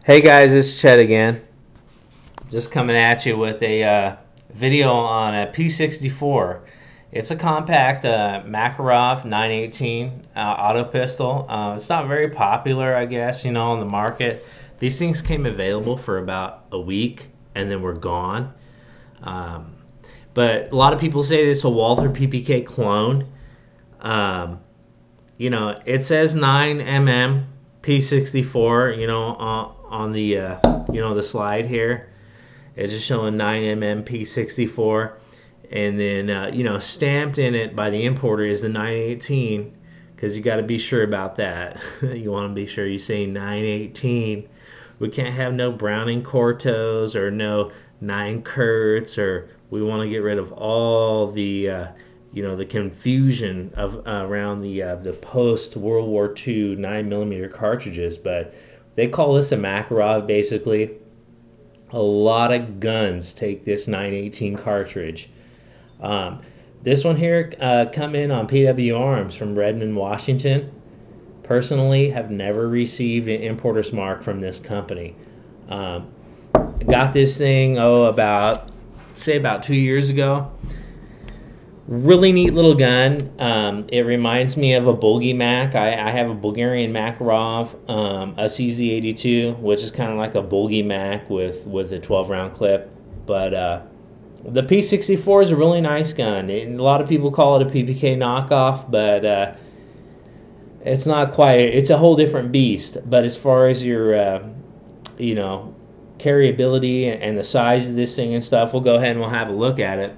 Hey guys, it's Chet again. Just coming at you with a video on a P-64. It's a compact Makarov 918 auto pistol. It's not very popular, I guess, on the market. These things came available for about a week and then were gone. Um, but a lot of people say it's a Walther PPK clone. Um, it says 9mm P-64, on the the slide here. It's just showing 9mm P-64, and then stamped in it by the importer is the 918, because you got to be sure about that. You want to be sure you say 918. We can't have no Browning Cortos or no 9 Kurtz, or we want to get rid of all the confusion of around the post World War II 9mm cartridges. But they call this a Makarov. Basically, a lot of guns take this 918 cartridge. Um, this one here come in on PW Arms from Redmond, Washington. Personally, have never received an importer's mark from this company. Um, got this thing about 2 years ago. Really neat little gun. It reminds me of a Bulgy Mac. I have a Bulgarian Makarov, a CZ82, which is kind of like a Bulgy Mac with a 12-round clip. But the P-64 is a really nice gun. A lot of people call it a PPK knockoff, but it's not quite. It's a whole different beast. But as far as your carryability and the size of this thing and stuff, we'll go ahead and we'll have a look at it.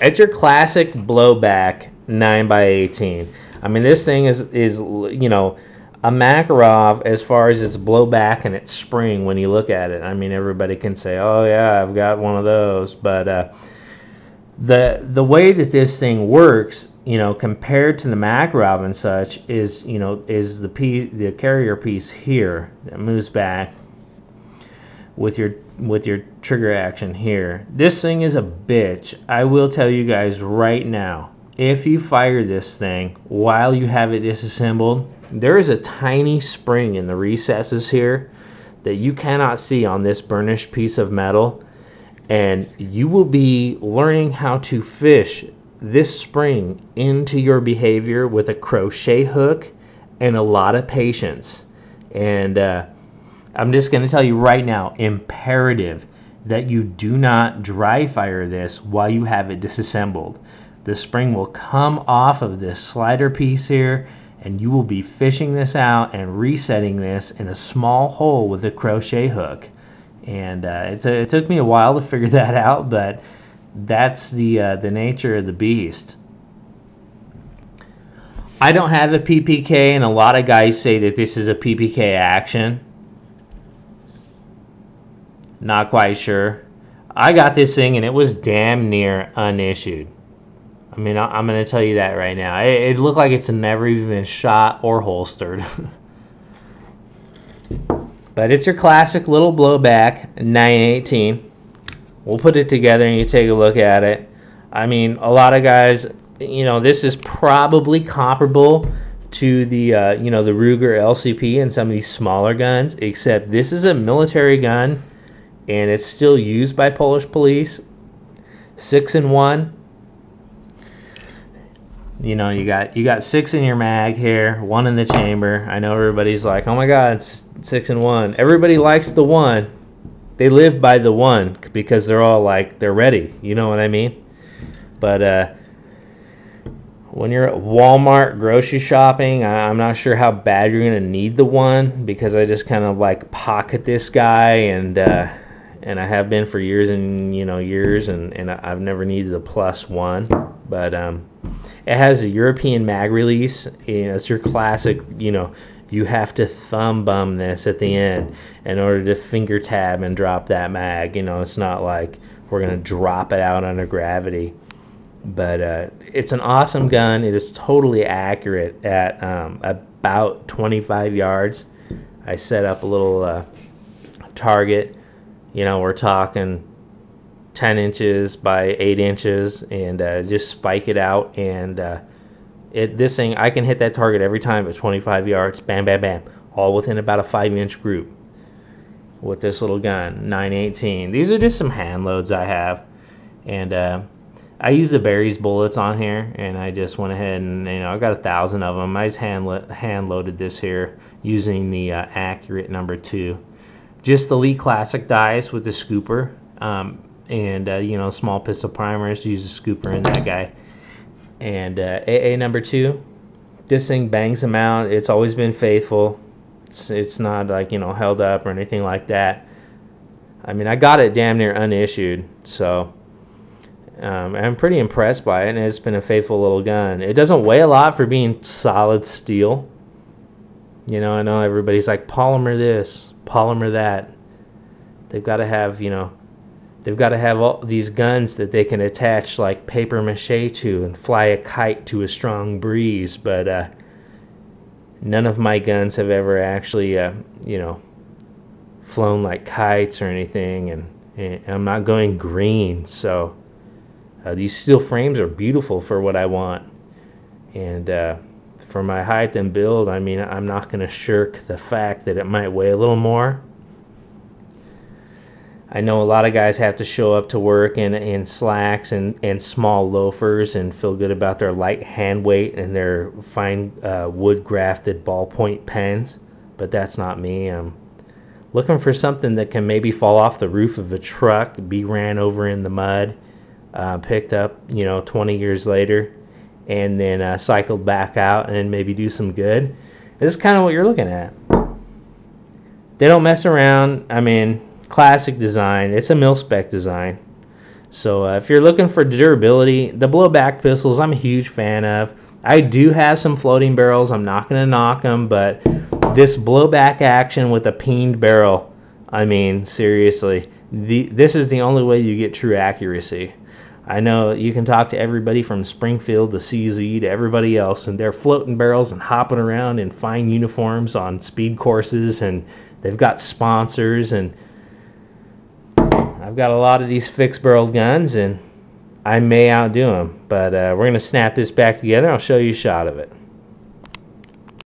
It's your classic blowback 9x18. I mean, this thing is a Makarov as far as its blowback and its spring when you look at it. I mean, everybody can say, oh yeah, I've got one of those. But the way that this thing works, compared to the Makarov and such, is the carrier piece here that moves back with your trigger action here. This thing is a bitch. I will tell you guys right now, if you fire this thing while you have it disassembled, there is a tiny spring in the recesses here that you cannot see on this burnished piece of metal, and you will be learning how to fish this spring into your behavior with a crochet hook and a lot of patience. And I'm just going to tell you right now, imperative that you do not dry fire this while you have it disassembled. The spring will come off of this slider piece here, and you will be fishing this out and resetting this in a small hole with a crochet hook. And it took me a while to figure that out, but that's the nature of the beast. I don't have a PPK, and a lot of guys say that this is a PPK action. Not quite sure. I got this thing and it was damn near unissued. I mean, I'm going to tell you that right now. It looked like it's never even been shot or holstered. But it's your classic little blowback 918. We'll put it together and you take a look at it. I mean, a lot of guys, this is probably comparable to the the Ruger LCP and some of these smaller guns, except this is a military gun and it's still used by Polish police. 6-in-1. You got 6 in your mag here, 1 in the chamber. I know everybody's like, oh my god, it's 6-in-1. Everybody likes the 1. They live by the 1 because they're all like, they're ready. You know what I mean? But when you're at Walmart grocery shopping, I'm not sure how bad you're gonna need the 1, because I just kind of like pocket this guy, and I have been for years and years, and I've never needed the +1. But it has a European mag release. It's your classic. You have to thumb bum this at the end in order to finger tab and drop that mag. It's not like we're gonna drop it out under gravity. But it's an awesome gun. It is totally accurate at about 25 yards. I set up a little target. We're talking 10 inches by 8 inches, and just spike it out, and this thing, I can hit that target every time at 25 yards. Bam, bam, bam. all within about a 5-inch group with this little gun, 918. These are just some hand loads I have, and I use the Berry's bullets on here, and I just went ahead and, I got 1,000 of them. I just hand loaded this here using the Accurate #2. Just the Lee Classic dies with the scooper, and small pistol primers. Use a scooper in that guy. And AA #2, this thing bangs them out. It's always been faithful. It's not like held up or anything like that. I mean, I got it damn near unissued, so I'm pretty impressed by it, and it's been a faithful little gun. It doesn't weigh a lot for being solid steel. I know everybody's like, polymer this, polymer that. They've got to have, they've got to have all these guns that they can attach like paper mache to and fly a kite to a strong breeze, but none of my guns have ever actually, flown like kites or anything, and I'm not going green, so these steel frames are beautiful for what I want, and for my height and build, I mean, I'm not going to shirk the fact that it might weigh a little more. I know a lot of guys have to show up to work in slacks and small loafers and feel good about their light hand weight and their fine wood grafted ballpoint pens, but that's not me. I'm looking for something that can maybe fall off the roof of a truck, be ran over in the mud, picked up 20 years later, and then cycled back out and then maybe do some good. This is kind of what you're looking at. They don't mess around. I mean, classic design. It's a mil-spec design. So if you're looking for durability, the blowback pistols I'm a huge fan of. I do have some floating barrels. I'm not going to knock them, but this blowback action with a peened barrel, I mean, seriously, this is the only way you get true accuracy. I know you can talk to everybody from Springfield to CZ to everybody else, and they're floating barrels and hopping around in fine uniforms on speed courses, and they've got sponsors, and I've got a lot of these fixed barrel guns, and I may outdo them, but we're going to snap this back together. I'll show you a shot of it.